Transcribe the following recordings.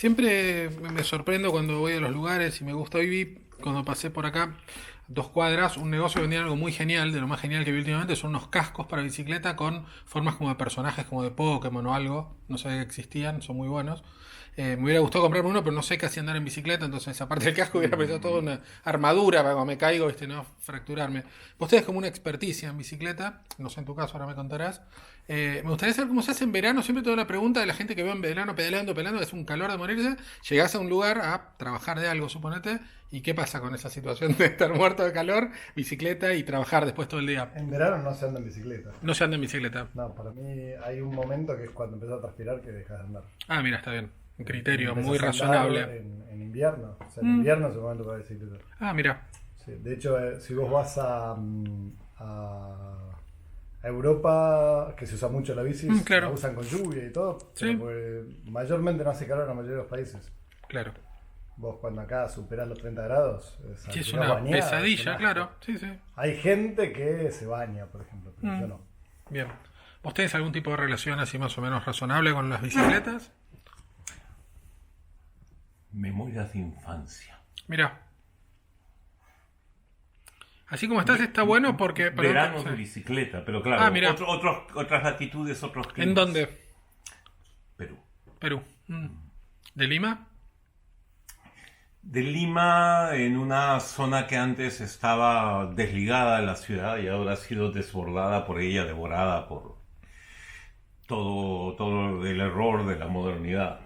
Siempre me sorprendo cuando voy a los lugares y me gusta. Hoy vi, cuando pasé por acá, 2 cuadras, un negocio que vendía algo muy genial, de lo más genial que vi últimamente, son unos cascos para bicicleta con formas como de personajes, como de Pokémon o algo. No sabía que existían, son muy buenos. Me hubiera gustado comprarme uno, pero no sé casi andar en bicicleta, entonces aparte del casco hubiera pensado toda una armadura para cuando me caigo, ¿viste? No fracturarme. Vos tenés como una experticia en bicicleta, no sé en tu caso, ahora me contarás. Me gustaría saber cómo se hace en verano. Siempre tengo la pregunta de la gente que veo en verano pedaleando, pedaleando, es un calor de morirse. Llegás a un lugar a trabajar de algo, suponete, y qué pasa con esa situación de estar muerto de calor, bicicleta y trabajar después todo el día. En verano no se anda en bicicleta. No se anda en bicicleta. No, para mí hay un momento que es cuando empiezas a transpirar que dejas de andar. Ah, mira, está bien. Un criterio muy Empezás a andar razonable. en invierno. O sea, en invierno es el momento para bicicleta. Ah, mira. Sí, de hecho, si vos vas a Europa, que se usa mucho la bici, Claro. la usan con lluvia y todo, Sí, pero mayormente no hace calor en la mayoría de los países. claro. Vos cuando acá superás los 30 grados, Sí, es si no una bañás, es un pesadilla, asco. claro. Sí, sí. Hay gente que se baña, por ejemplo, pero yo no. Bien. ¿Vos tenés algún tipo de relación así más o menos razonable con las bicicletas? Memorias de infancia. Mira. Así como estás está bueno porque... perdón, Veranos sí. de bicicleta, pero claro, Ah, mira. otras latitudes, otros climas. ¿En dónde? Perú. Perú. ¿De Lima? De Lima, en una zona que antes estaba desligada de la ciudad y ahora ha sido desbordada por ella, devorada por todo el error de la modernidad.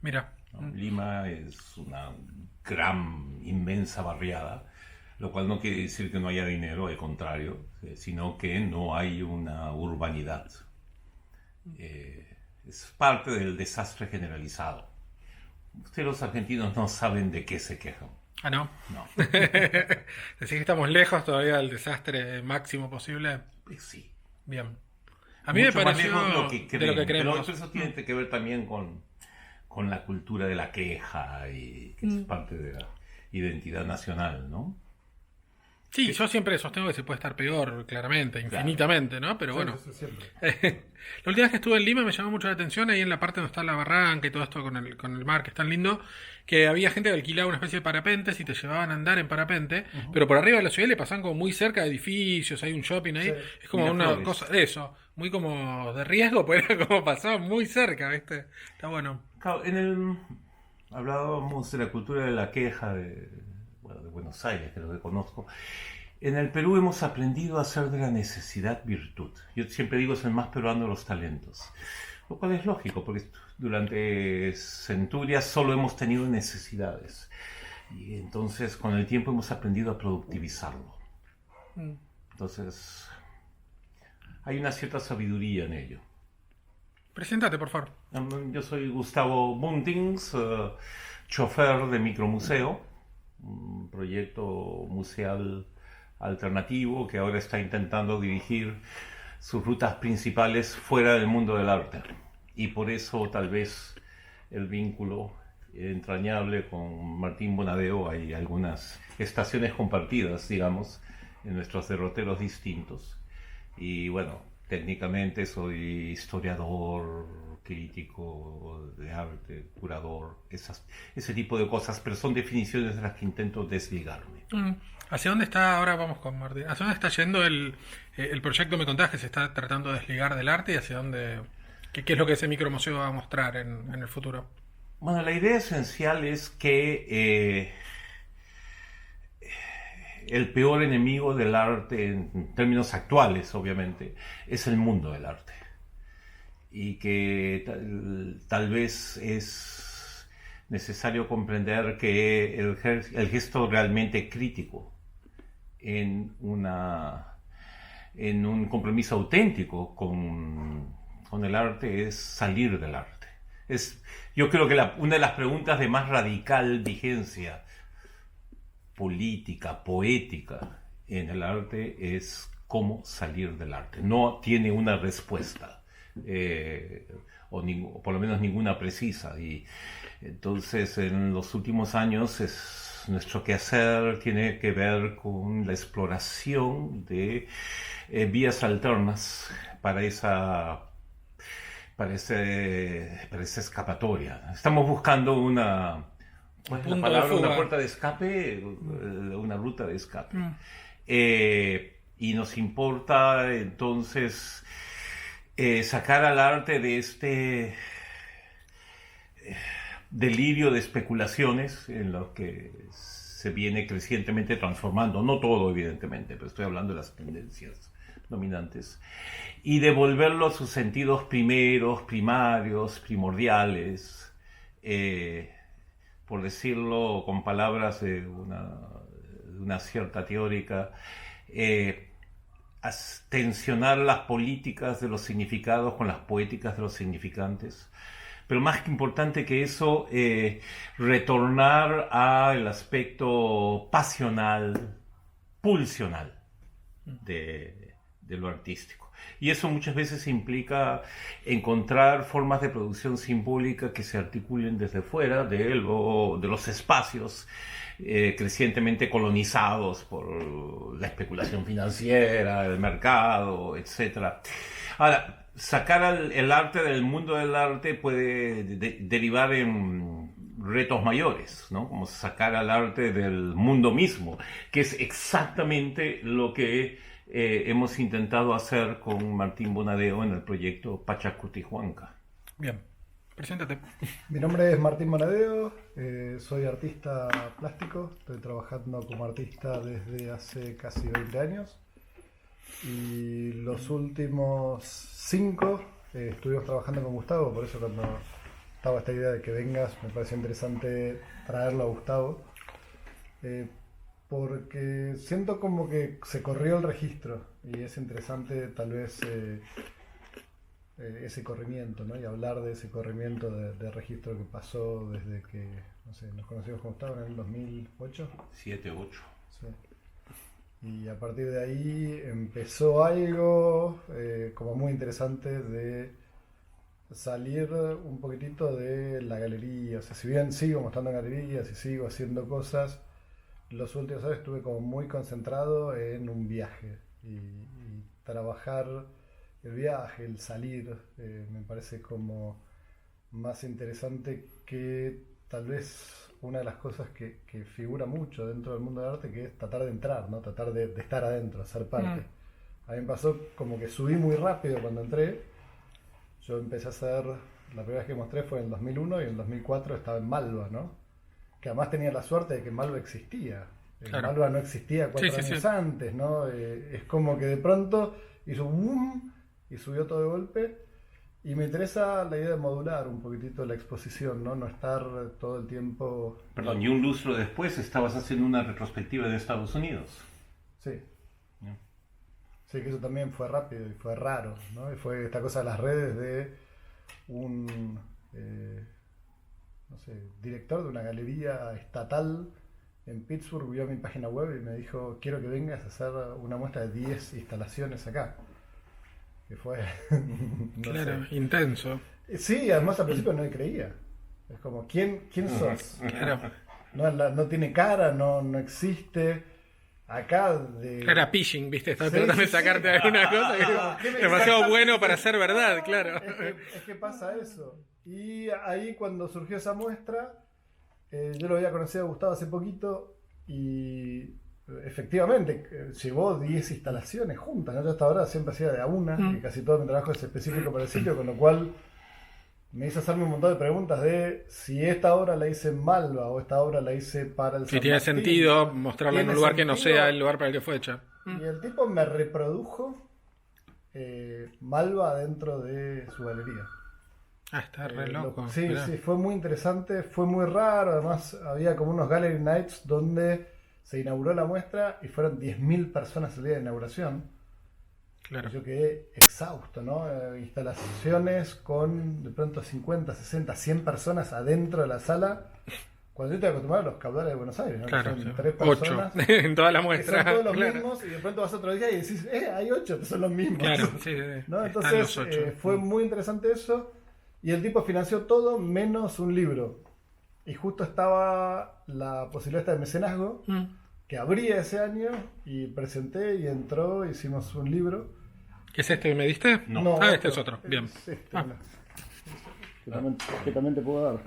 Mira. ¿No? Lima es una gran, inmensa barriada, lo cual no quiere decir que no haya dinero, al contrario, sino que no hay una urbanidad. Es parte del desastre generalizado. Ustedes los argentinos no saben de qué se quejan. Ah, ¿no? No, Decís que estamos lejos todavía del desastre máximo posible. pues sí. Bien. A mí me Mucho más pareció lejos de lo que de lo que creen, pero creemos. eso tiene que ver también con la cultura de la queja y que es parte de la identidad nacional, ¿no? Sí, yo siempre sostengo que se puede estar peor, claramente, infinitamente, ¿no? Pero bueno. Eso siempre. La última vez que estuve en Lima me llamó mucho la atención, ahí en la parte donde está la barranca y todo esto con el mar, que es tan lindo, que había gente que alquilaba una especie de parapentes y te llevaban a andar en parapente, pero por arriba de la ciudad le pasaban como muy cerca de edificios, hay un shopping ahí, Sí. es como una Miraflores. cosa de eso, muy como de riesgo, pero era como pasaba muy cerca, ¿viste? Está bueno. Claro, hablábamos de la cultura de la queja bueno, de Buenos Aires, que es lo que conozco. En el Perú hemos aprendido a hacer de la necesidad virtud. Yo siempre digo, es el más peruano de los talentos. Lo cual es lógico, porque durante centurias solo hemos tenido necesidades. Y entonces, con el tiempo hemos aprendido a productivizarlo. Entonces, hay una cierta sabiduría en ello. Preséntate, por favor. Yo soy Gustavo Buntings, chofer de Micromuseo, un proyecto museal alternativo que ahora está intentando dirigir sus rutas principales fuera del mundo del arte. Y por eso tal vez el vínculo entrañable con Martín Bonadeo, hay algunas estaciones compartidas, digamos, en nuestros derroteros distintos. Y bueno, técnicamente soy historiador, crítico de arte, curador, ese tipo de cosas, pero son definiciones de las que intento desligarme. ¿Hacia dónde está, ahora vamos con Martín, hacia dónde está yendo el proyecto, me contás, que se está tratando de desligar del arte y hacia dónde, qué es lo que ese micromuseo va a mostrar en el futuro? Bueno, la idea esencial es que el peor enemigo del arte, en términos actuales, obviamente, es el mundo del arte. Y que tal vez es necesario comprender que el gesto realmente crítico en un compromiso auténtico con el arte es salir del arte. Yo creo que una de las preguntas de más radical vigencia política, poética en el arte es cómo salir del arte. No tiene una respuesta, o por lo menos ninguna precisa. Y entonces en los últimos años nuestro quehacer tiene que ver con la exploración de vías alternas para parece escapatoria. Estamos buscando ¿cuál es la Punto de palabra? fuga. Una puerta de escape, una ruta de escape. Y nos importa entonces sacar al arte de este delirio de especulaciones en lo que se viene crecientemente transformando, no todo evidentemente, pero estoy hablando de las tendencias dominantes, y devolverlo a sus sentidos primeros, primarios, primordiales, por decirlo con palabras de una cierta teórica, tensionar las políticas de los significados con las poéticas de los significantes. Pero más que importante que eso, retornar al aspecto pasional, pulsional de lo artístico. Y eso muchas veces implica encontrar formas de producción simbólica que se articulen desde fuera de los espacios crecientemente colonizados por la especulación financiera, el mercado, etc. Ahora, sacar el arte del mundo del arte puede derivar en retos mayores, ¿no? Como sacar al arte del mundo mismo, que es exactamente lo que hemos intentado hacer con Martín Bonadeo en el proyecto Pachacutihuanca. Bien, preséntate. Mi nombre es Martín Bonadeo, soy artista plástico, estoy trabajando como artista desde hace casi 20 años y los últimos 5 estuvimos trabajando con Gustavo, por eso cuando estaba esta idea de que vengas me pareció interesante traerlo a Gustavo, porque siento como que se corrió el registro y es interesante tal vez ese corrimiento, ¿no? Y hablar de ese corrimiento de registro que pasó desde que, no sé, nos conocimos con Gustavo en el 2008. 7, 8. Sí. Y a partir de ahí empezó algo como muy interesante de salir un poquitito de la galería. O sea, si bien sigo mostrando en galerías y sigo haciendo cosas, los últimos años estuve como muy concentrado en un viaje y trabajar el viaje, el salir, me parece como más interesante que tal vez una de las cosas que figura mucho dentro del mundo del arte, que es tratar de entrar, ¿no? Tratar de estar adentro, ser parte. A mí me pasó como que subí muy rápido cuando entré. Yo empecé a hacer, la primera vez que mostré fue en el 2001 y en el 2004 estaba en Malva, ¿no? Que además tenía la suerte de que Malva existía. Claro. Malva no existía 4 años antes, ¿no? Es como que de pronto hizo un boom y subió todo de golpe. Y me interesa la idea de modular un poquitito la exposición, ¿no? No estar todo el tiempo... Perdón, y un lustro después estabas haciendo una retrospectiva de Estados Unidos. Sí. Sí, que eso también fue rápido y fue raro, ¿no? Y fue esta cosa de las redes de un, no sé, director de una galería estatal en Pittsburgh vio mi página web y me dijo, quiero que vengas a hacer una muestra de 10 instalaciones acá. Que fue... no Claro, sé. intenso. Sí, además al principio no le creía. Es como, ¿quién sos? Claro. No tiene cara, no existe. Acá de... Era phishing, ¿viste? Estaba Sí, tratando de sí, sacarte sí. alguna cosa que es demasiado bueno para ser verdad, claro. Es que pasa eso. Y ahí cuando surgió esa muestra, yo lo había conocido a Gustavo hace poquito y efectivamente llevó 10 instalaciones juntas, ¿no? Yo hasta ahora siempre hacía de a una, y casi todo mi trabajo es específico para el sitio, con lo cual me hizo hacerme un montón de preguntas de si esta obra la hice en Malva o esta obra la hice para el Si San tiene Martín. sentido mostrarla en un ¿Tiene lugar que no sentido? sea el lugar para el que fue hecha. Y el tipo me reprodujo Malva dentro de su galería. Ah, está re loco. Sí, Mirá. sí, fue muy interesante, fue muy raro. Además, había como unos Gallery Nights donde se inauguró la muestra y fueron 10.000 personas el día de inauguración. Claro. Yo quedé exhausto, ¿no? Instalaciones con de pronto 50, 60, 100 personas adentro de la sala. Cuando yo estoy acostumbrado a los caudales de Buenos Aires, ¿no? Claro, Que son sí. 3 8 personas. en toda la Que muestra. son todos los Claro. mismos y de pronto vas otro día y decís, hay 8, son los mismos. Claro, sí, sí. ¿No? Están Entonces los 8. fue muy interesante eso y el tipo financió todo menos un libro y justo estaba la posibilidad esta de mecenazgo que abría ese año y presenté y entró, hicimos un libro. ¿Qué es este que me diste? No. Ah, este es otro. Bien. Este, Ah. no. que también te puedo dar.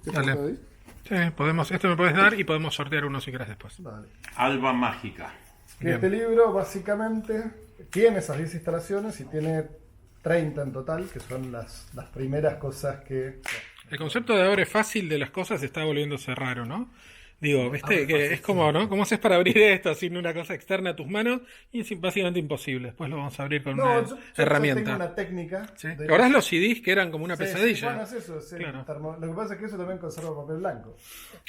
¿Qué Dale. te doy? Sí, podemos, esto me puedes dar y podemos sortear uno si querés después. Dale. Alba Mágica. Que Bien. este libro básicamente tiene esas 10 instalaciones y tiene 30 en total, que son las primeras cosas que... El concepto de abre fácil de las cosas está volviéndose raro, ¿no? Digo, viste, que es como, ¿no? ¿Cómo haces para abrir esto sin una cosa externa a tus manos? Y es básicamente imposible. Después lo vamos a abrir con una yo herramienta. tengo una técnica. ¿Sí? de- ¿Recordás los CDs que eran como una Sí, pesadilla? bueno, es eso, es el Claro. Lo que pasa es que eso también conserva papel blanco.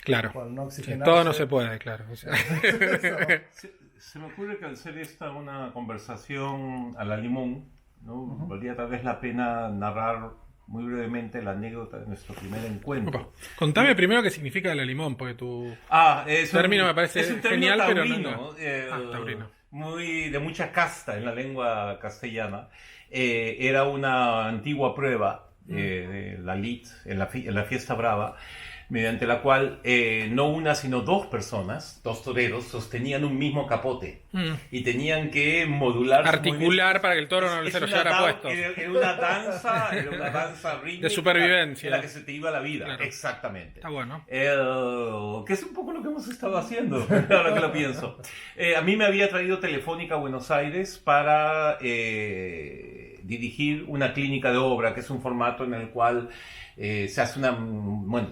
Claro. Por no Sí, oxigenarse. todo no se puede, claro. O sea, Se me ocurre que al ser esta una conversación a la limón, ¿no? Valdría tal vez la pena narrar muy brevemente la anécdota de nuestro primer encuentro. opa. Contame primero qué significa la limón, porque tu Es término me parece es un término genial, pero taurino, no. Taurino. muy de mucha casta en la lengua castellana. Era una antigua prueba de la lid en la fiesta brava, mediante la cual no una sino dos personas, dos toreros, sostenían un mismo capote y tenían que modular su Articular para que el toro no es se lo una llevara dan- puesto. Era una danza rítmica De supervivencia. en la que se te iba la vida. Claro. Exactamente. Está bueno. Que es un poco lo que hemos estado haciendo, ahora que lo pienso. A mí me había traído Telefónica a Buenos Aires para dirigir una clínica de obra, que es un formato en el cual se hace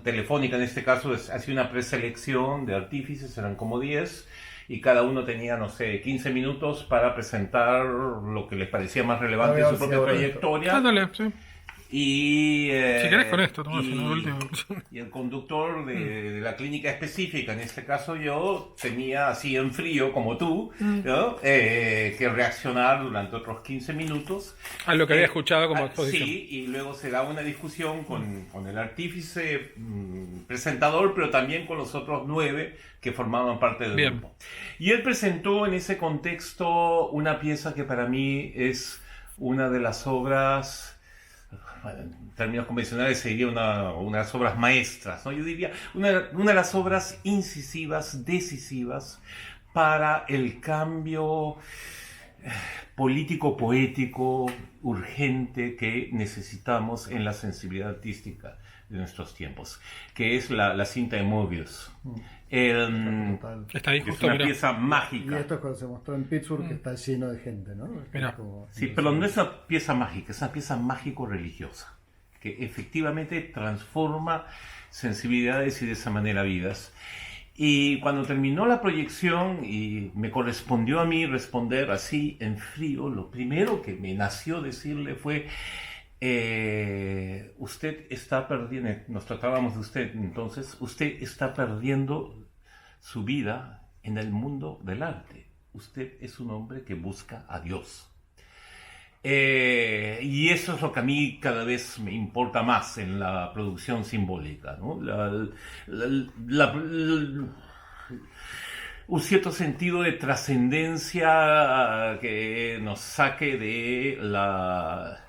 Telefónica en este caso hace una preselección de artífices, eran como 10, y cada uno tenía, no sé, 15 minutos para presentar lo que les parecía más relevante de su propia trayectoria. Ándale, sí. Y, Si querés con esto, tomás y- uno último. y el conductor de la clínica específica, en este caso yo, tenía así en frío como tú, ¿no? Que reaccionar durante otros 15 minutos. A lo que había escuchado como exposición. Sí, y luego se da una discusión con el artífice presentador, pero también con los otros 9 que formaban parte del Bien. grupo. Y él presentó en ese contexto una pieza que para mí es una de las obras... Bueno, en términos convencionales sería una de las obras maestras, ¿no? Yo diría una de las obras incisivas, decisivas para el cambio político-poético urgente que necesitamos en la sensibilidad artística de nuestros tiempos, que es la cinta de Mobius. Total. Está ahí Es justo, una mirá. pieza Y mágica. esto es cuando se mostró en Pittsburgh, que está lleno de gente, ¿no? Mirá. Es como- Sí, pero no es una pieza mágica, es una pieza mágico-religiosa, que efectivamente transforma sensibilidades y de esa manera vidas. Y cuando terminó la proyección y me correspondió a mí responder así en frío, lo primero que me nació decirle fue, usted está perdiendo, nos tratábamos de usted entonces, usted está perdiendo su vida en el mundo del arte. Usted es un hombre que busca a Dios. Y eso es lo que a mí cada vez me importa más en la producción simbólica, ¿no? Un cierto sentido de trascendencia que nos saque de la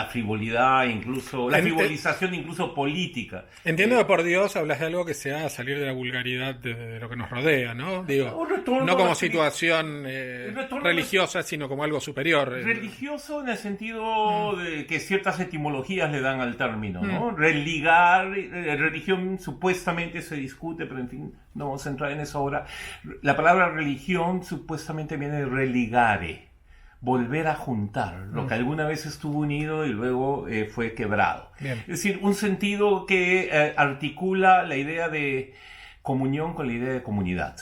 frivolidad, incluso la frivolización incluso política. Entiendo que por Dios hablas de algo que sea salir de la vulgaridad de lo que nos rodea, ¿no? Digo, Un retorno no a como la situación retorno a religiosa, sino como algo superior. Religioso en el sentido de que ciertas etimologías le dan al término, ¿no? Religar, religión supuestamente se discute, pero en fin, no vamos a entrar en eso ahora. La palabra religión supuestamente viene de religare, volver a juntar, lo que alguna vez estuvo unido y luego fue quebrado. Bien. Es decir, un sentido que articula la idea de comunión con la idea de comunidad.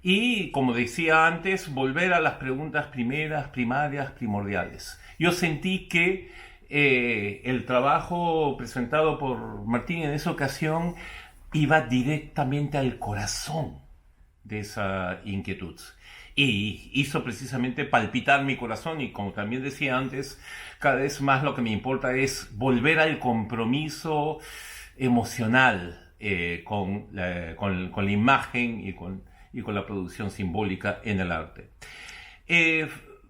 Y, como decía antes, volver a las preguntas primeras, primarias, primordiales. Yo sentí que el trabajo presentado por Martín en esa ocasión iba directamente al corazón de esa inquietud. Y hizo precisamente palpitar mi corazón, y como también decía antes, cada vez más lo que me importa es volver al compromiso emocional con la imagen y con la producción simbólica en el arte.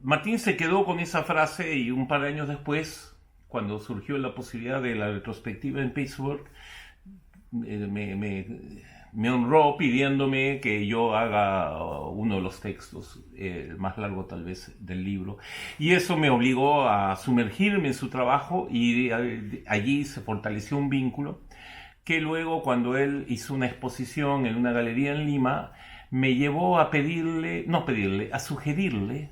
Martín se quedó con esa frase y un par de años después, cuando surgió la posibilidad de la retrospectiva en Pittsburgh, me me honró pidiéndome que yo haga uno de los textos, el más largo tal vez del libro. Y eso me obligó a sumergirme en su trabajo y allí se fortaleció un vínculo que luego, cuando él hizo una exposición en una galería en Lima, me llevó a a sugerirle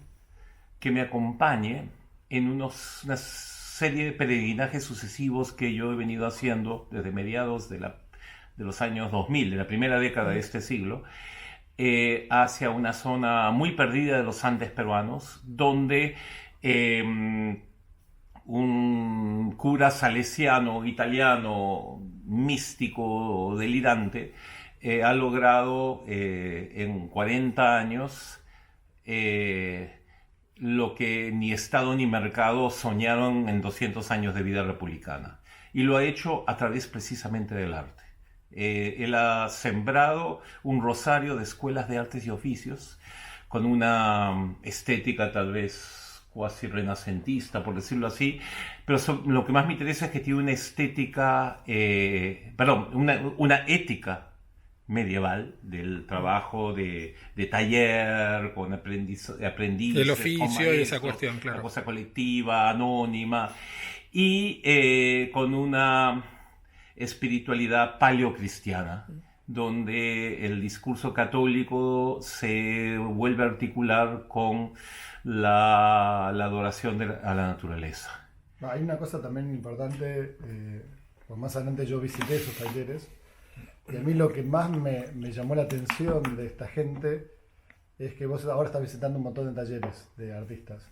que me acompañe en una serie de peregrinajes sucesivos que yo he venido haciendo desde mediados de los años 2000, de la primera década de este siglo, hacia una zona muy perdida de los Andes peruanos, donde un cura salesiano italiano, místico, delirante, ha logrado en 40 años lo que ni Estado ni mercado soñaron en 200 años de vida republicana. Y lo ha hecho a través precisamente del arte. Él ha sembrado un rosario de escuelas de artes y oficios con una estética tal vez cuasi renacentista, por decirlo así, pero lo que más me interesa es que tiene una estética, una ética medieval del trabajo de taller, con aprendices, El oficio con maestros, y esa cuestión, claro. la cosa colectiva, anónima, y con una espiritualidad paleocristiana, donde el discurso católico se vuelve a articular con la adoración a la naturaleza. Hay una cosa también importante, pues más adelante yo visité esos talleres, y a mí lo que más me llamó la atención de esta gente es que vos ahora estás visitando un montón de talleres de artistas.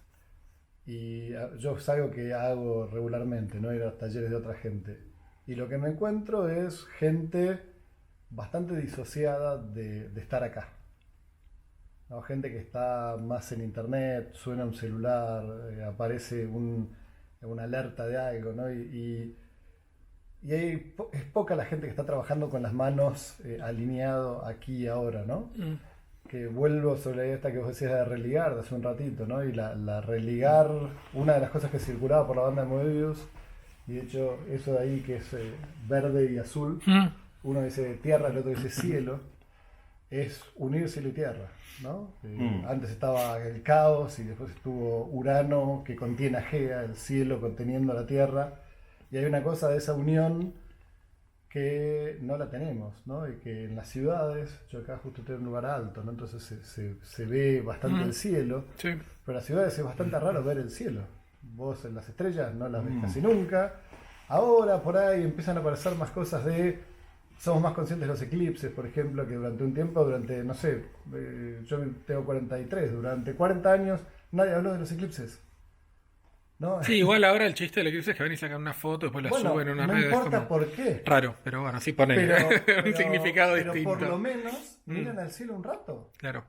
Y yo es algo que hago regularmente, ¿no? Ir a los talleres de otra gente. Y lo que me encuentro es gente bastante disociada de estar acá, ¿no? Gente que está más en internet, suena un celular, aparece una alerta de algo, ¿no? Y es poca la gente que está trabajando con las manos alineado aquí y ahora, ¿no? Que vuelvo sobre la idea esta que vos decías de religar de hace un ratito, ¿no? Y la religar, una de las cosas que circulaba por la banda de Moebius, y de hecho eso de ahí que es verde y azul, uno dice tierra, el otro dice cielo, es unir cielo y tierra, ¿no? Antes estaba el caos y después estuvo Urano que contiene a Gea, el cielo conteniendo la tierra, y hay una cosa de esa unión que no la tenemos, ¿no? Y que en las ciudades, yo acá justo estoy en un lugar alto, ¿no? Entonces se ve bastante el cielo, Sí. pero en las ciudades es bastante raro ver el cielo. Vos en las estrellas no las ves casi nunca. Ahora por ahí empiezan a aparecer más cosas somos más conscientes de los eclipses, por ejemplo, que durante un tiempo, no sé, yo tengo 43, durante 40 años nadie habló de los eclipses, ¿no? Sí, igual ahora el chiste del eclipse es que ven y sacan una foto, después la Bueno, suben en una no red. importa por qué. Raro, pero bueno, sí ponen un significado pero distinto. por lo menos miran al cielo un rato. Claro.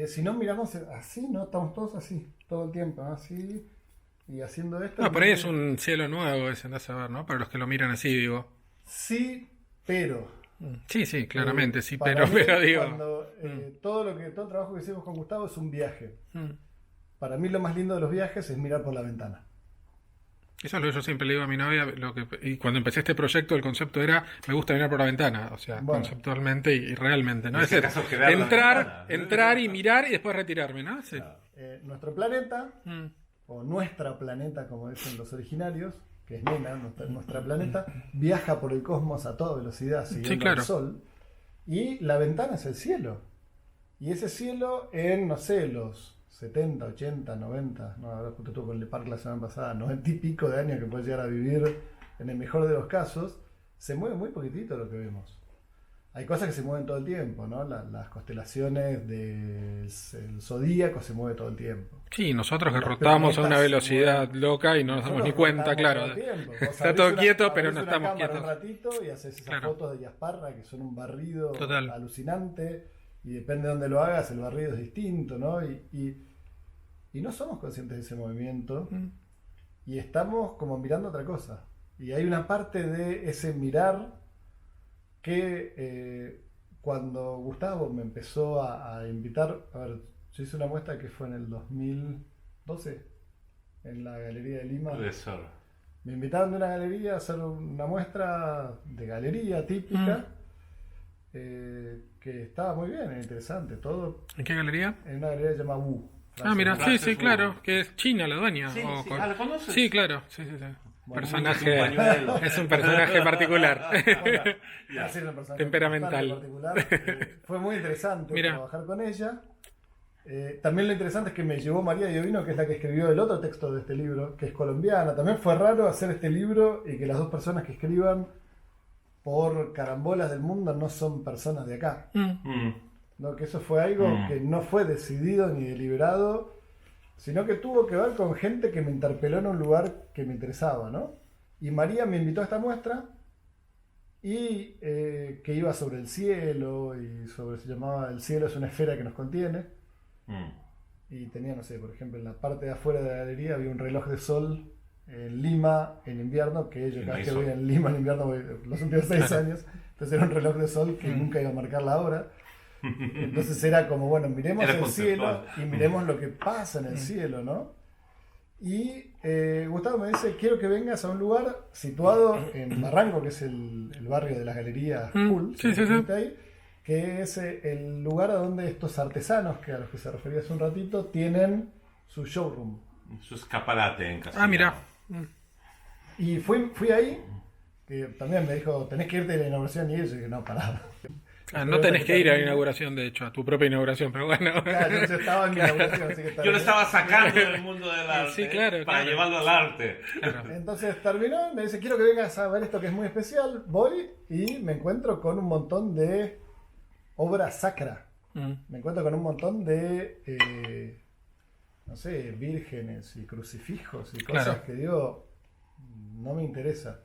Si no miramos así, ¿no? Estamos todos así, todo el tiempo, ¿no? Así, y haciendo esto. No, por ahí es un cielo nuevo, ese andás a ver, ¿no? Para los que lo miran así, digo. Sí, pero. Sí, claramente, sí, para mí, pero digo. Cuando, todo el trabajo que hicimos con Gustavo es un viaje. Para mí lo más lindo de los viajes es mirar por la ventana. Eso es lo que yo siempre le digo a mi novia, y cuando empecé este proyecto el concepto era, me gusta mirar por la ventana, o sea, Bueno. conceptualmente y realmente, ¿no? En Es ese decir, caso, quedar la ventana. entrar y mirar y después retirarme, ¿no? Sí. Nuestro planeta, o nuestra planeta como dicen los originarios, que es Nena, nuestra planeta, viaja por el cosmos a toda velocidad siguiendo claro. el Sol, y la ventana es el cielo. Y ese cielo en, no sé, los 70, 80, 90, no, ahora justo estuve con Le Parc la semana pasada, 90 y pico de años que puede llegar a vivir en el mejor de los casos, se mueve muy poquitito lo que vemos. Hay cosas que se mueven todo el tiempo, ¿no? Las constelaciones del zodíaco se mueve todo el tiempo. Sí, nosotros que Los rotamos a una planetas se velocidad mueven. loca y no nos damos ni Nosotros cuenta, rotamos claro. todo el tiempo. Vos Está abrís todo una- quieto, pero abrís no una estamos cámara quietos. un ratito y haces esas Claro. fotos de Diasparra que son un barrido Total. alucinante, y depende de dónde lo hagas, el barrido es distinto, ¿no? Y no somos conscientes de ese movimiento y estamos como mirando otra cosa. Y hay una parte de ese mirar que cuando Gustavo me empezó a invitar, a ver, yo hice una muestra que fue en el 2012 en la Galería de Lima. Puede ser. Me invitaron de una galería a hacer una muestra de galería típica que estaba muy bien, interesante, todo ¿En qué galería? en una galería llamada Wu. Ah, mira, sí, Frances sí, Wu. claro, que es China la dueña. Sí, o sí. cuál. Ah, ¿la conoces? Sí, claro, sí, sí, sí. Bueno, Personaje, es un pañuelo. es un personaje particular. Bueno, Ya. así era un personaje Temperamental. bastante particular. Fue muy interesante Mira. trabajar con ella. También lo interesante es que me llevó María Iovino, que es la que escribió el otro texto de este libro, que es colombiana. También fue raro hacer este libro y que las dos personas que escriban por carambolas del mundo no son personas de acá. Mm. ¿No? Que eso fue algo que no fue decidido ni deliberado, sino que tuvo que ver con gente que me interpeló en un lugar que me interesaba, ¿no? Y María me invitó a esta muestra y que iba sobre el cielo y se llamaba El cielo es una esfera que nos contiene. Mm. Y tenía, no sé, por ejemplo, en la parte de afuera de la galería había un reloj de sol en Lima en invierno, que yo Y no cada hay vez que sol. voy en Lima en invierno voy los últimos 6 años, entonces era un reloj de sol que nunca iba a marcar la hora. Entonces era como, bueno, miremos Era el cielo conceptual. y miremos lo que pasa en el cielo, ¿no? Y Gustavo me dice, quiero que vengas a un lugar situado en Barranco, que es el barrio de las galerías cool, sí, sí, sí. ahí, que es el lugar a donde estos artesanos, que a los que se refería hace un ratito, tienen su showroom. Su escaparate en castellano. Ah, mira. Y fui ahí, que también me dijo, tenés que irte a la inauguración, y yo dije, no, pará. Ah, no tenés que ir a la inauguración, de hecho, a tu propia inauguración, pero bueno. Claro, yo estaba en mi inauguración, así que está Yo lo bien. estaba sacando del mundo del arte Sí, claro, para claro. llevarlo al arte. Entonces terminó, me dice, quiero que vengas a ver esto que es muy especial. Voy y me encuentro con un montón de obra sacra. Me encuentro con un montón de, no sé, vírgenes y crucifijos y cosas Claro. que digo, no me interesa.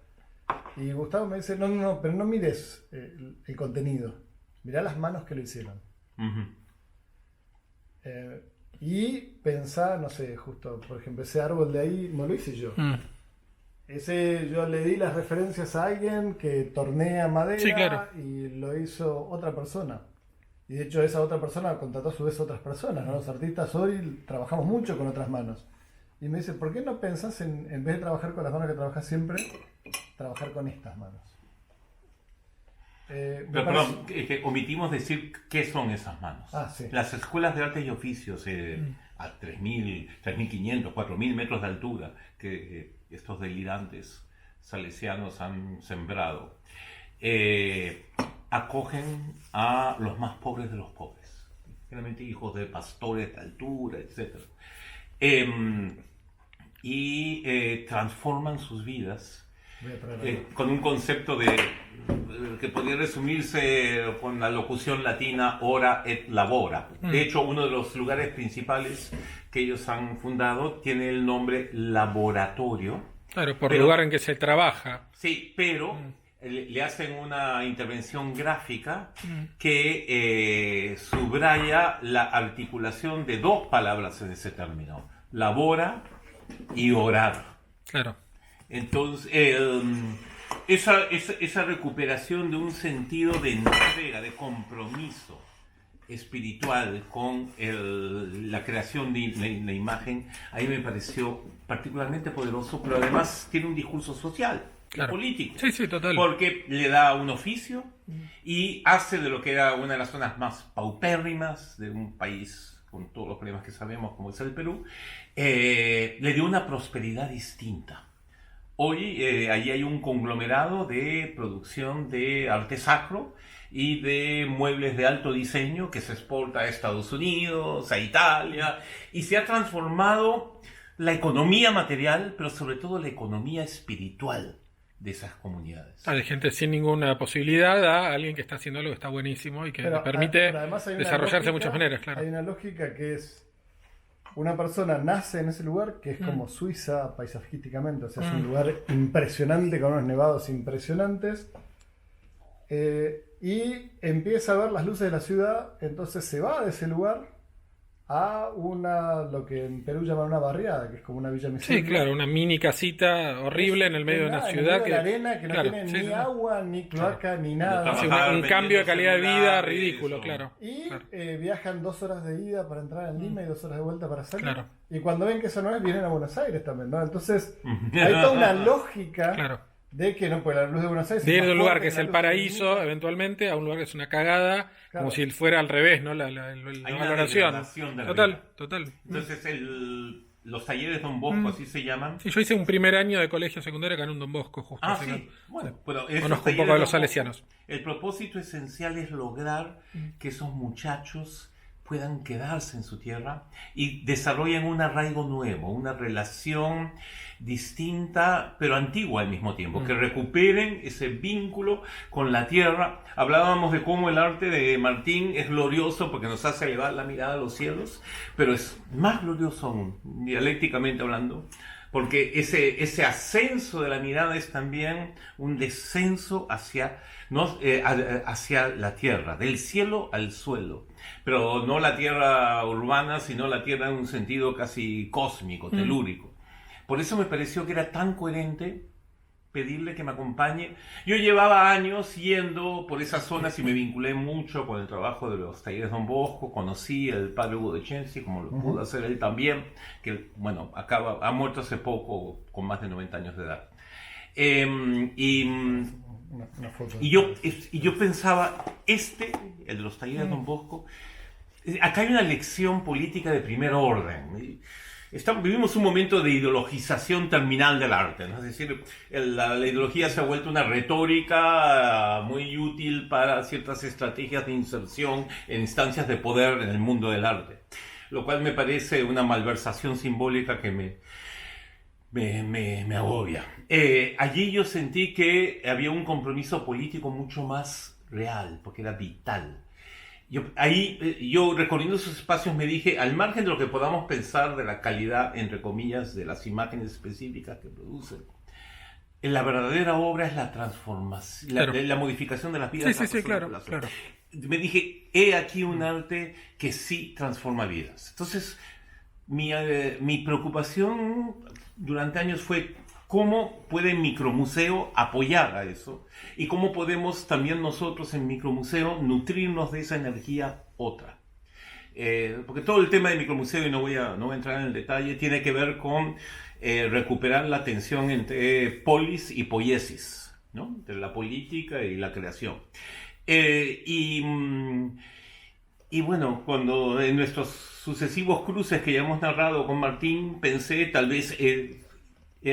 Y Gustavo me dice, no, pero no mires el contenido, mirá las manos que lo hicieron. Ujú. Y pensá, no sé, justo, por ejemplo, ese árbol de ahí no lo hice yo. Ese yo le di las referencias a alguien que tornea madera Sí, claro. y lo hizo otra persona. Y de hecho esa otra persona contrató a su vez a otras personas, ¿no? Los artistas hoy trabajamos mucho con otras manos. Y me dice, ¿por qué no pensás en vez de trabajar con las manos que trabajas siempre, trabajar con estas manos? Me Pero, parece- perdón, que omitimos decir qué son esas manos. Ah, sí. Las escuelas de artes y oficios a 3.000, 3.500, 4.000 metros de altura que estos delirantes salesianos han sembrado, acogen a los más pobres de los pobres, generalmente hijos de pastores de altura, etc. Y transforman sus vidas Voy a traer algo. con un concepto que podría resumirse con la locución latina ora et labora. De hecho, uno de los lugares principales que ellos han fundado tiene el nombre laboratorio. Claro, por Pero- lugar en que se trabaja. Sí, pero le hacen una intervención gráfica que subraya la articulación de dos palabras en ese término: labora y orar. Claro. Entonces, esa recuperación de un sentido de entrega, de compromiso espiritual con la creación de la imagen, a mí me pareció particularmente poderoso, pero además tiene un discurso social y Claro. político. Sí, sí, total. Porque le da un oficio y hace de lo que era una de las zonas más paupérrimas de un país con todos los problemas que sabemos, como es el Perú, le dio una prosperidad distinta. Hoy allí hay un conglomerado de producción de arte sacro y de muebles de alto diseño que se exporta a Estados Unidos, a Italia, y se ha transformado la economía material, pero sobre todo la economía espiritual de esas comunidades. Hay gente sin ninguna posibilidad a alguien que está haciendo algo que está buenísimo y que le permite pero además hay una desarrollarse de lógica- muchas maneras, claro. Hay una lógica que es, una persona nace en ese lugar, que es como Suiza paisajísticamente, o sea, es un lugar impresionante, con unos nevados impresionantes, y empieza a ver las luces de la ciudad, entonces se va de ese lugar a lo que en Perú llaman una barriada, que es como una villa Sí, miseria. claro, una mini casita horrible en el medio de una Nada, en ciudad medio de la arena, que no claro, tiene sí, ni sí, sí. agua, ni cloaca, ni nada. Sí, Trabajar un cambio de vendiendo calidad de vida celulares, ridículo, o- claro. Y Claro. viajan 2 horas de ida para entrar en Lima y 2 horas de vuelta para salir. Claro. Y cuando ven que eso no es, vienen a Buenos Aires también, ¿no? Entonces, hay toda una lógica Claro. De que no, pues la luz de Buenos Aires De ir más de un lugar fuerte que es la el luz paraíso, femenina. eventualmente, a un lugar que es una cagada, Claro. como si fuera al revés, ¿no? La Hay una valoración. degradación de la Total, vida. total. Entonces los talleres Don Bosco, así se llaman. Sí, yo hice un primer año de colegio secundario acá en un Don Bosco, justo. Ah, así que- sí. Bueno, sí. pero esos Conozco un talleres poco de Don los Bosco, salesianos. el propósito esencial es lograr que esos muchachos puedan quedarse en su tierra y desarrollen un arraigo nuevo, una relación distinta pero antigua al mismo tiempo, que recuperen ese vínculo con la tierra. Hablábamos de cómo el arte de Martín es glorioso porque nos hace elevar la mirada a los cielos, pero es más glorioso aún, dialécticamente hablando, porque ese ascenso de la mirada es también un descenso hacia, ¿no? Hacia la tierra, del cielo al suelo. Pero no la tierra urbana, sino la tierra en un sentido casi cósmico, telúrico. Por eso me pareció que era tan coherente pedirle que me acompañe. Yo llevaba años yendo por esas zonas y me vinculé mucho con el trabajo de los talleres Don Bosco. Conocí al padre Hugo de Chensi, como lo pudo hacer él también, que bueno, ha muerto hace poco con más de 90 años de edad. Una foto. Y yo pensaba, el de los talleres Don Bosco, acá hay una lección política de primer orden. Vivimos un momento de ideologización terminal del arte, ¿no? Es decir, la ideología se ha vuelto una retórica muy útil para ciertas estrategias de inserción en instancias de poder en el mundo del arte, lo cual me parece una malversación simbólica que me agobia. Allí yo sentí que había un compromiso político mucho más real, porque era vital. Yo recorriendo esos espacios me dije, al margen de lo que podamos pensar de la calidad, entre comillas, de las imágenes específicas que producen, la verdadera obra es la transformación, Claro. la modificación de las vidas. Sí, de las claro, personas. claro. Me dije, he aquí un arte que sí transforma vidas. Entonces, mi preocupación durante años fue cómo puede Micromuseo apoyar a eso y cómo podemos también nosotros en Micromuseo nutrirnos de esa energía otra. Porque todo el tema de Micromuseo, y no voy a entrar en el detalle, tiene que ver con recuperar la tensión entre polis y poiesis, ¿no? Entre la política y la creación. Y bueno, cuando en nuestros sucesivos cruces que ya hemos narrado con Martín, pensé tal vez he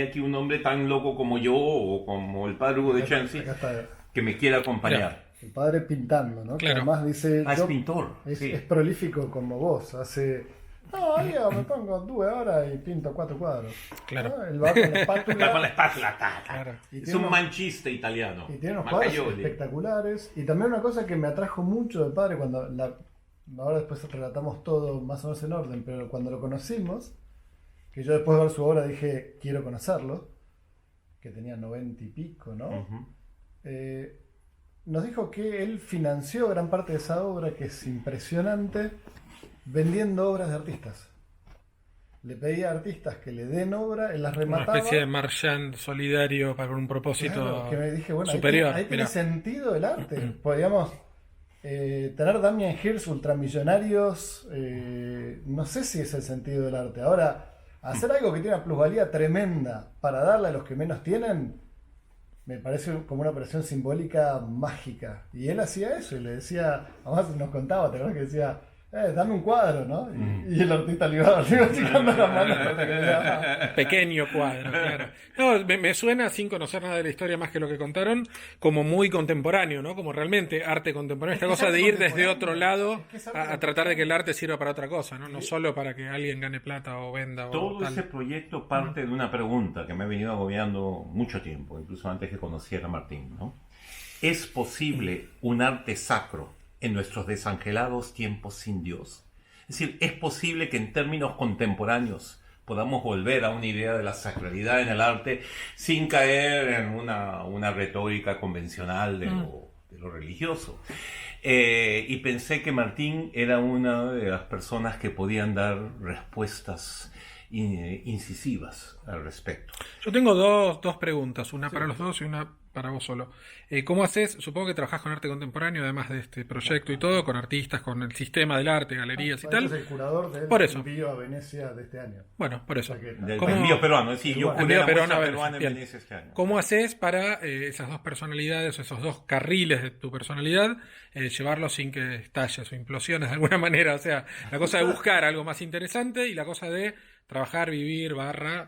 aquí un hombre tan loco como yo o como el padre Hugo de Chensi Acá está que me quiera acompañar. el padre pintando, ¿no? Que Claro. además dice... Es yo- pintor. Es, Sí. es prolífico como vos. No, yo me pongo 2 horas y pinto 4 cuadros. Claro. ¿No? Él va con la espátula. Está con la espátula. Claro. Y Es tiene un unos- manchista italiano. Y tiene unos cuadros Maccaioli. espectaculares. Y también una cosa que me atrajo mucho del padre ahora después relatamos todo más o menos en orden, pero cuando lo conocimos, que yo después de ver su obra dije, quiero conocerlo, que tenía 90 y pico, ¿no? Ujú. Nos dijo que él financió gran parte de esa obra, que es impresionante, vendiendo obras de artistas. Le pedía a artistas que le den obra, él las Una remataba. especie de marchand solidario para un propósito Claro, que me dije, bueno, superior. ahí tiene Mirá. sentido el arte. Podríamos tener Damien Hirst ultramillonarios, no sé si es el sentido del arte. Ahora, hacer algo que tiene una plusvalía tremenda para darle a los que menos tienen, me parece como una operación simbólica mágica. Y él hacía eso, y le decía, además nos contaba, ¿te acuerdas que decía, dame un cuadro, ¿no? Y el artista le iba achicando la mano. Pequeño cuadro, claro. No, me suena, sin conocer nada de la historia más que lo que contaron, como muy contemporáneo, ¿no? Como realmente arte contemporáneo. Esta Es que es cosa de arte ir desde contemporáneo. otro lado Es que es arte a tratar de que el arte sirva para otra cosa, ¿no? No solo para que alguien gane plata o venda o Todo tal. ese proyecto parte de una pregunta que me ha venido agobiando mucho tiempo, incluso antes que conociera a Martín, ¿no? ¿Es posible un arte sacro en nuestros desangelados tiempos sin Dios? Es decir, ¿es posible que en términos contemporáneos podamos volver a una idea de la sacralidad en el arte sin caer en una retórica convencional de lo religioso? Y pensé que Martín era una de las personas que podían dar respuestas incisivas al respecto. Yo tengo dos preguntas, una para los dos y una para vos solo. ¿Cómo haces? Supongo que trabajás con arte contemporáneo, además de este proyecto y todo, con artistas, con el sistema del arte, galerías y Yo soy tal. el curador del Por eso. envío a Venecia de este año. Bueno, por eso. O sea que- Del ¿Cómo- envío peruano, sí, yo curé Envío la muestra peruano a Venecia, peruana en bien. Venecia este año. ¿Cómo haces para esas dos personalidades, esos dos carriles de tu personalidad, llevarlos sin que estalles o implosiones de alguna manera? O sea, la cosa de buscar algo más interesante y la cosa de trabajar, vivir,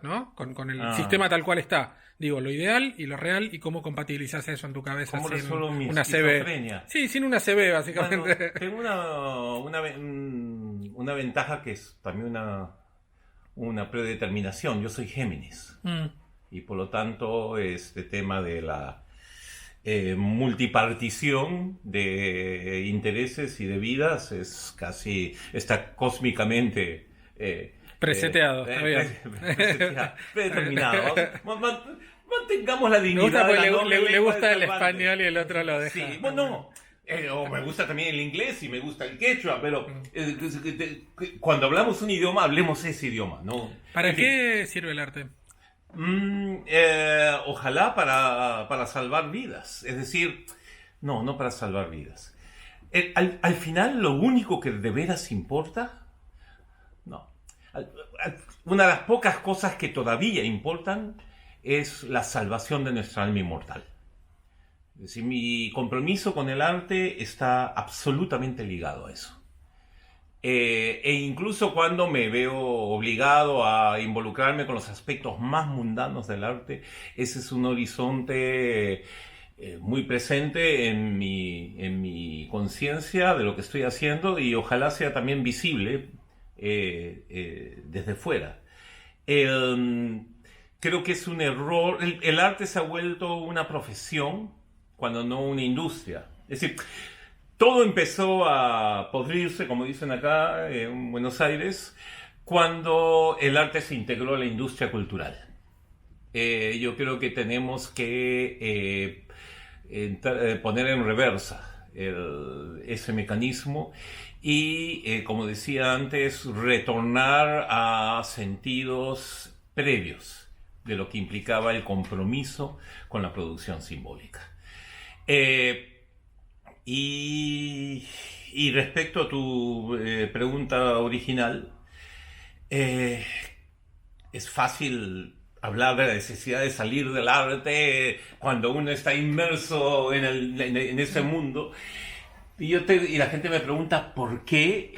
¿no? Con el sistema tal cual está. Digo, lo ideal y lo real y cómo compatibilizas eso en tu cabeza ¿Cómo sin resuelvo mi una CB. esquizofrenia? Sí, sin una CB, Bueno, básicamente. tengo una ventaja que es también una predeterminación. Yo soy Géminis Mm. y por lo tanto este tema de la multipartición de intereses y de vidas está cósmicamente Preseteado, está bien. predeterminado. Mantengamos la Me dignidad gusta de porque la noble le lengua gusta de el Cervantes. español y el otro lo deja. Sí, bueno, o me gusta también el inglés y me gusta el quechua, pero cuando hablamos un idioma, hablemos ese idioma, ¿no? ¿Para En fin, qué sirve el arte? ojalá para salvar vidas, es decir, no para salvar vidas. Al final, lo único que de veras importa, no. Una de las pocas cosas que todavía importan es la salvación de nuestra alma inmortal. Es decir, mi compromiso con el arte está absolutamente ligado a eso. E incluso cuando me veo obligado a involucrarme con los aspectos más mundanos del arte, ese es un horizonte muy presente en mi conciencia de lo que estoy haciendo y ojalá sea también visible desde fuera. Creo que es un error. El arte se ha vuelto una profesión cuando no una industria. Es decir, todo empezó a podrirse, como dicen acá en Buenos Aires, cuando el arte se integró a la industria cultural. Yo creo que tenemos que poner en reversa ese mecanismo y, como decía antes, retornar a sentidos previos de lo que implicaba el compromiso con la producción simbólica. Y respecto a tu pregunta original, es fácil hablar de la necesidad de salir del arte cuando uno está inmerso en ese mundo. Y la gente me pregunta por qué